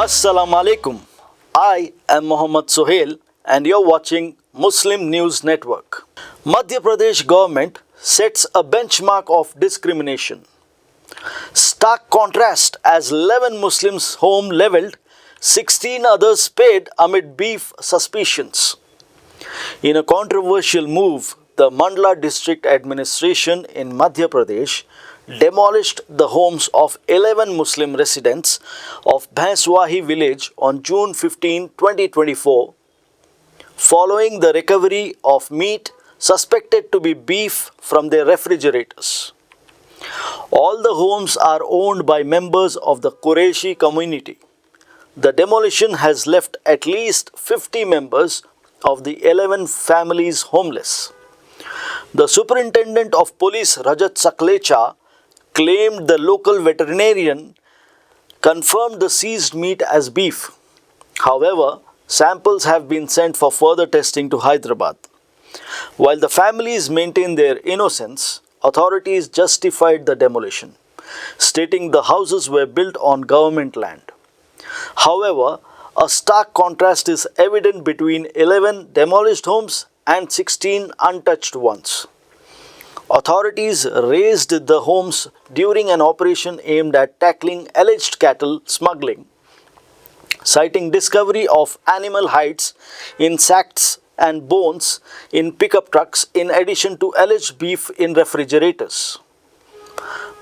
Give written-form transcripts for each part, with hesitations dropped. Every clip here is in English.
Assalamu alaikum. I am Mohammad Sohail and you're watching Muslim News Network. Madhya Pradesh government sets a benchmark of discrimination. Stark contrast as 11 Muslims home leveled, 16 others spared amid beef suspicions. In a controversial move, the Mandla district administration in Madhya Pradesh demolished the homes of 11 Muslim residents of Bhanswahi village on June 15, 2024, following the recovery of meat suspected to be beef from their refrigerators. All the homes are owned by members of the Qureshi community. The demolition has left at least 50 members of the 11 families homeless. The superintendent of police Rajat Saklecha claimed the local veterinarian confirmed the seized meat as beef. However, samples have been sent for further testing to Hyderabad. While the families maintain their innocence, authorities justified the demolition, stating the houses were built on government land. However, a stark contrast is evident between 11 demolished homes and 16 untouched ones. Authorities razed the homes during an operation aimed at tackling alleged cattle smuggling, citing discovery of animal hides in sacks and bones in pickup trucks in addition to alleged beef in refrigerators.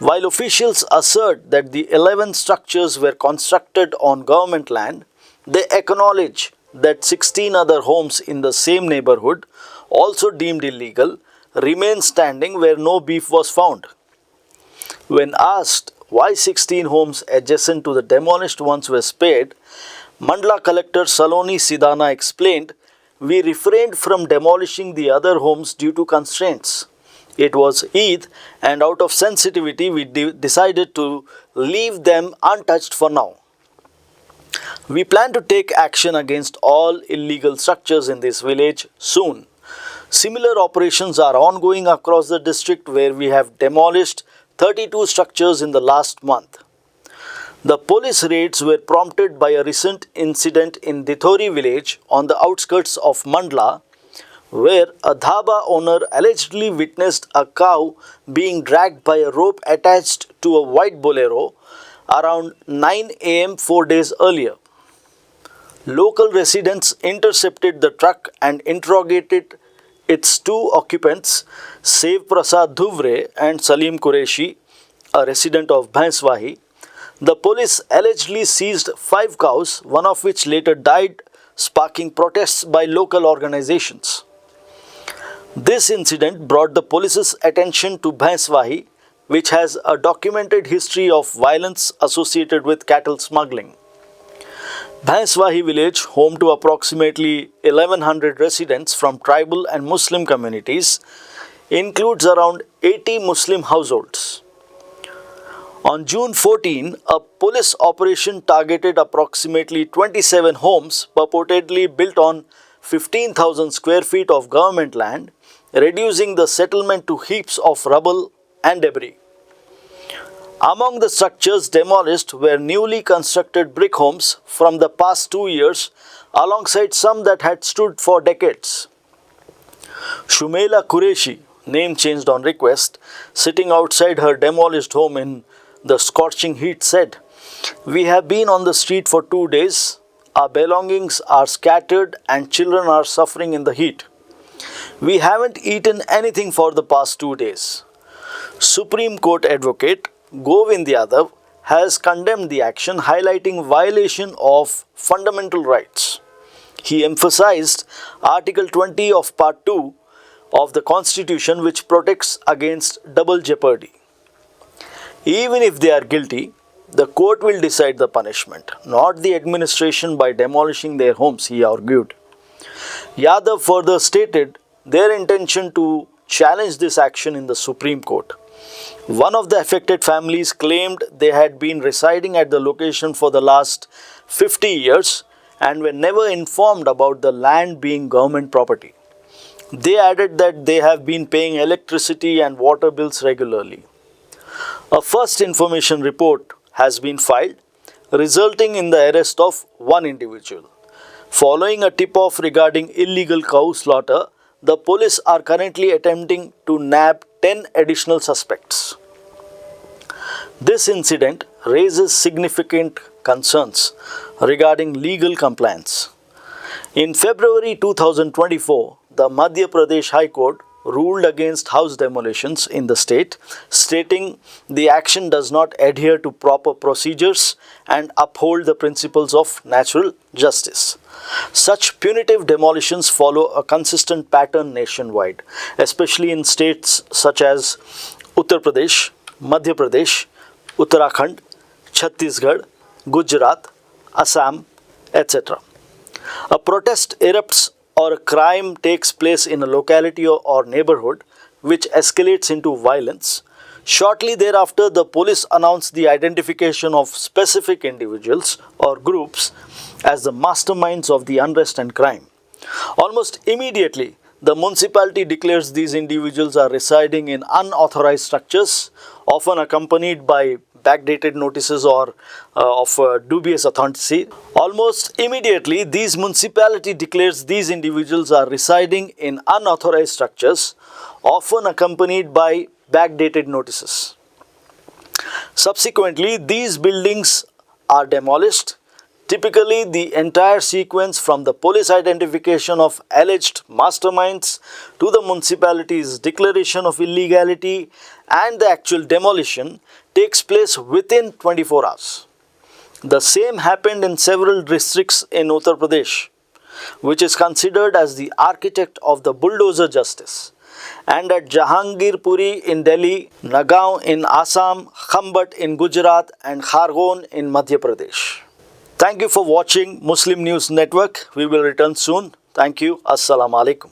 While officials assert that the 11 structures were constructed on government land, they acknowledge that 16 other homes in the same neighborhood, also deemed illegal, remain standing where no beef was found. When asked why 16 homes adjacent to the demolished ones were spared, Mandla collector Saloni Sidana explained, "We refrained from demolishing the other homes due to constraints. It was Eid and out of sensitivity we decided to leave them untouched for now. We plan to take action against all illegal structures in this village soon." Similar operations are ongoing across the district where we have demolished 32 structures in the last month. The police raids were prompted by a recent incident in Dithori village on the outskirts of Mandla, where a dhaba owner allegedly witnessed a cow being dragged by a rope attached to a white bolero around 9 am 4 days earlier. Local residents intercepted the truck and interrogated its two occupants, Sev Prasad Dhuvre and Salim Qureshi, a resident of Bhanswahi. The police allegedly seized 5 cows, one of which later died, sparking protests by local organizations. This incident brought the police's attention to Bhanswahi, which has a documented history of violence associated with cattle smuggling. Bhanswahi village, home to approximately 1100 residents from tribal and Muslim communities, includes around 80 Muslim households. On June 14, a police operation targeted approximately 27 homes purportedly built on 15,000 square feet of government land, reducing the settlement to heaps of rubble and debris. Among the structures demolished were newly constructed brick homes from the past 2 years, alongside some that had stood for decades. Shumela Qureshi, name changed on request, sitting outside her demolished home in the scorching heat, said, "We have been on the street for 2 days. Our belongings are scattered and children are suffering in the heat. We haven't eaten anything for the past 2 days." Supreme Court advocate Govind Yadav has condemned the action, highlighting violation of fundamental rights. He emphasized Article 20 of Part 2 of the Constitution, which protects against double jeopardy. Even if they are guilty, the court will decide the punishment, not the administration by demolishing their homes, he argued. Yadav further stated their intention to challenge this action in the Supreme Court. One of the affected families claimed they had been residing at the location for the last 50 years and were never informed about the land being government property. They added that they have been paying electricity and water bills regularly. A first information report has been filed. resulting in the arrest of one individual. Following a tip-off regarding illegal cow slaughter, the police are currently attempting to nab 10 additional suspects. This incident raises significant concerns regarding legal compliance. In February 2024, the Madhya Pradesh High Court ruled against house demolitions in the state, stating the action does not adhere to proper procedures and uphold the principles of natural justice. Such punitive demolitions follow a consistent pattern nationwide, especially in states such as Uttar Pradesh, Madhya Pradesh, Uttarakhand, Chhattisgarh, Gujarat, Assam, etc. A protest erupts or a crime takes place in a locality or neighborhood which escalates into violence. Shortly thereafter, the police announce the identification of specific individuals or groups as the masterminds of the unrest and crime. Almost immediately, the municipality declares these individuals are residing in unauthorized structures, often accompanied by backdated notices or of dubious authenticity. Almost immediately, these municipality declares these individuals are residing in unauthorized structures, often accompanied by backdated notices. Subsequently, these buildings are demolished. Typically, the entire sequence from the police identification of alleged masterminds to the municipality's declaration of illegality and the actual demolition takes place within 24 hours. The same happened in several districts in Uttar Pradesh, which is considered as the architect of the bulldozer justice, and at Jahangirpuri in Delhi, Nagaon in Assam, Khambat in Gujarat, and Khargone in Madhya Pradesh. Thank you for watching Muslim News Network. We will return soon. Thank you. Assalamu alaikum.